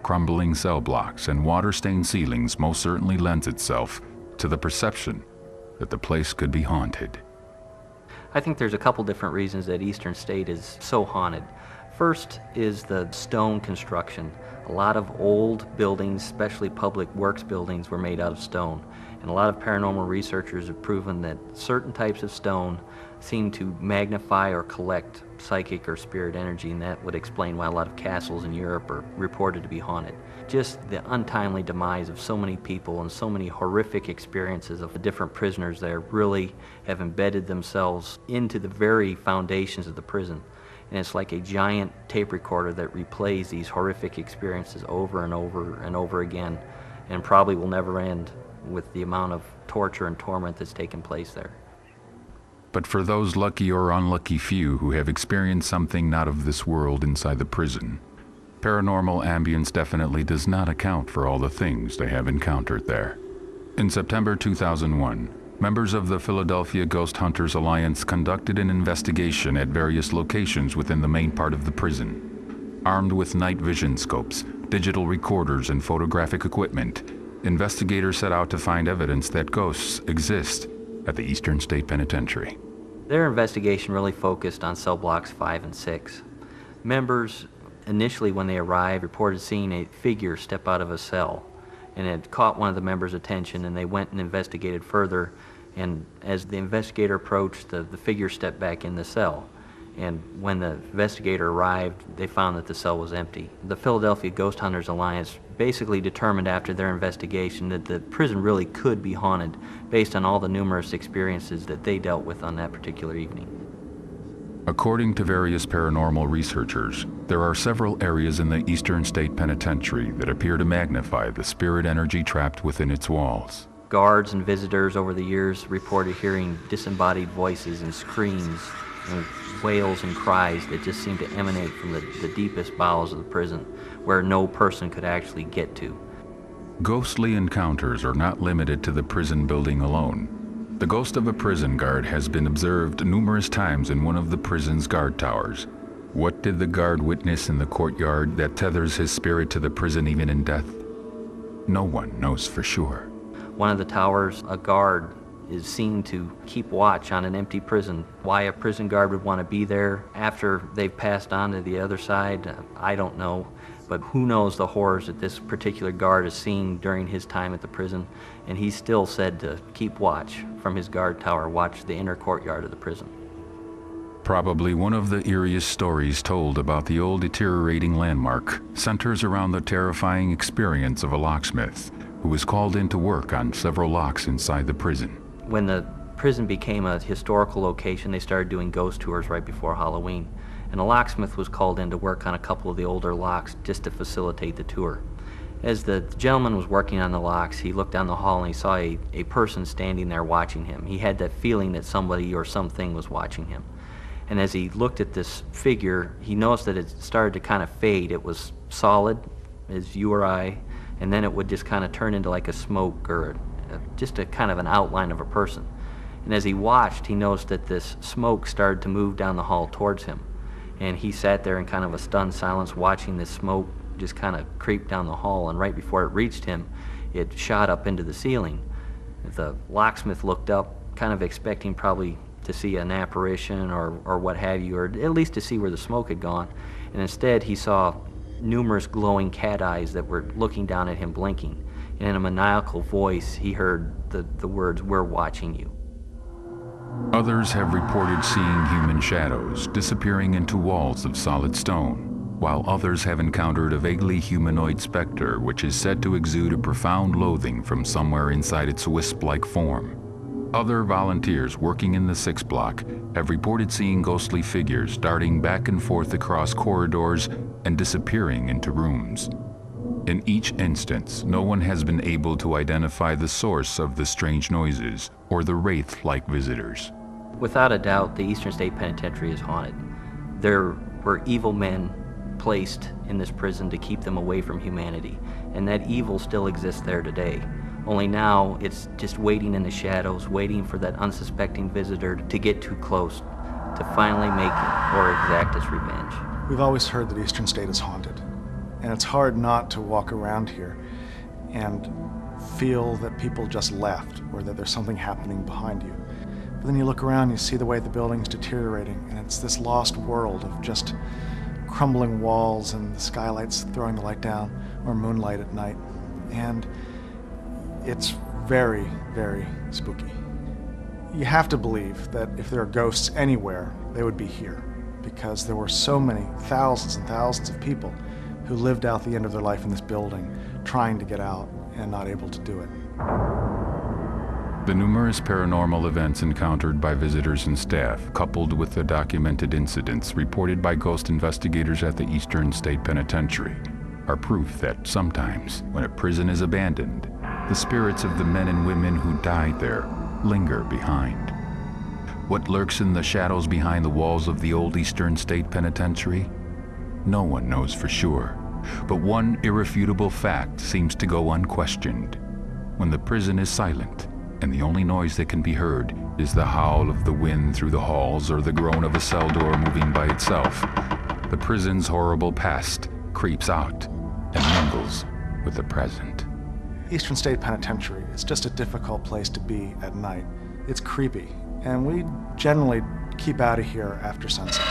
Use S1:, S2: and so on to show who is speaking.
S1: Crumbling cell blocks and water-stained ceilings most certainly lends itself to the perception that the place could be haunted.
S2: I think there's a couple different reasons that Eastern State is so haunted. First is the stone construction. A lot of old buildings, especially public works buildings, were made out of stone. And a lot of paranormal researchers have proven that certain types of stone seem to magnify or collect psychic or spirit energy, and that would explain why a lot of castles in Europe are reported to be haunted. Just the untimely demise of so many people and so many horrific experiences of the different prisoners there really have embedded themselves into the very foundations of the prison. And it's like a giant tape recorder that replays these horrific experiences over and over and over again, and probably will never end with the amount of torture and torment that's taken place there.
S1: But for those lucky or unlucky few who have experienced something not of this world inside the prison, paranormal ambience definitely does not account for all the things they have encountered there. In September 2001, members of the Philadelphia Ghost Hunters Alliance conducted an investigation at various locations within the main part of the prison. Armed with night vision scopes, digital recorders, and photographic equipment, investigators set out to find evidence that ghosts exist at the Eastern State Penitentiary.
S2: Their investigation really focused on cell blocks 5 and 6. Members initially, when they arrived, reported seeing a figure step out of a cell, and it caught one of the members' attention, and they went and investigated further. And as the investigator approached, the figure stepped back in the cell. And when the investigator arrived, they found that the cell was empty. The Philadelphia Ghost Hunters Alliance basically determined after their investigation that the prison really could be haunted based on all the numerous experiences that they dealt with on that particular evening.
S1: According to various paranormal researchers, there are several areas in the Eastern State Penitentiary that appear to magnify the spirit energy trapped within its walls.
S2: Guards and visitors over the years reported hearing disembodied voices and screams and wails and cries that just seemed to emanate from the deepest bowels of the prison, where no person could actually get to.
S1: Ghostly encounters are not limited to the prison building alone. The ghost of a prison guard has been observed numerous times in one of the prison's guard towers. What did the guard witness in the courtyard that tethers his spirit to the prison even in death? No one knows for sure.
S2: One of the towers, a guard is seen to keep watch on an empty prison. Why a prison guard would want to be there after they've passed on to the other side, I don't know. But who knows the horrors that this particular guard has seen during his time at the prison. And he's still said to keep watch from his guard tower, watch the inner courtyard of the prison.
S1: Probably one of the eeriest stories told about the old deteriorating landmark centers around the terrifying experience of a locksmith who was called in to work on several locks inside the prison.
S2: When the prison became a historical location, they started doing ghost tours right before Halloween. And a locksmith was called in to work on a couple of the older locks just to facilitate the tour. As the gentleman was working on the locks, he looked down the hall and he saw a person standing there watching him. He had that feeling that somebody or something was watching him. And as he looked at this figure, he noticed that it started to kind of fade. It was solid as you or I, and then it would just kind of turn into like a smoke or just a kind of an outline of a person. And as he watched, he noticed that this smoke started to move down the hall towards him. And he sat there in kind of a stunned silence watching this smoke just kind of creep down the hall, and right before it reached him, it shot up into the ceiling. The locksmith looked up, kind of expecting probably to see an apparition or what have you, or at least to see where the smoke had gone. And instead, he saw numerous glowing cat eyes that were looking down at him, blinking. And in a maniacal voice, he heard the words, "We're watching you."
S1: Others have reported seeing human shadows disappearing into walls of solid stone, while others have encountered a vaguely humanoid specter which is said to exude a profound loathing from somewhere inside its wisp-like form. Other volunteers working in the 6th block have reported seeing ghostly figures darting back and forth across corridors and disappearing into rooms. In each instance, no one has been able to identify the source of the strange noises or the wraith-like visitors.
S2: Without a doubt, the Eastern State Penitentiary is haunted. There were evil men placed in this prison to keep them away from humanity, and that evil still exists there today. Only now it's just waiting in the shadows, waiting for that unsuspecting visitor to get too close, to finally make or exact its revenge.
S3: We've always heard that Eastern State is haunted. And it's hard not to walk around here and feel that people just left or that there's something happening behind you. But then you look around, you see the way the building's deteriorating, and it's this lost world of just crumbling walls and the skylights throwing the light down, or moonlight at night. And it's very, very spooky. You have to believe that if there are ghosts anywhere, they would be here, because there were so many, thousands and thousands of people who lived out the end of their life in this building, trying to get out and not able to do it.
S1: The numerous paranormal events encountered by visitors and staff, coupled with the documented incidents reported by ghost investigators at the Eastern State Penitentiary, are proof that sometimes, when a prison is abandoned, the spirits of the men and women who died there linger behind. What lurks in the shadows behind the walls of the old Eastern State Penitentiary? No one knows for sure, but one irrefutable fact seems to go unquestioned. When the prison is silent, and the only noise that can be heard is the howl of the wind through the halls or the groan of a cell door moving by itself, the prison's horrible past creeps out and mingles with the present.
S3: Eastern State Penitentiary is just a difficult place to be at night. It's creepy, and we generally keep out of here after sunset.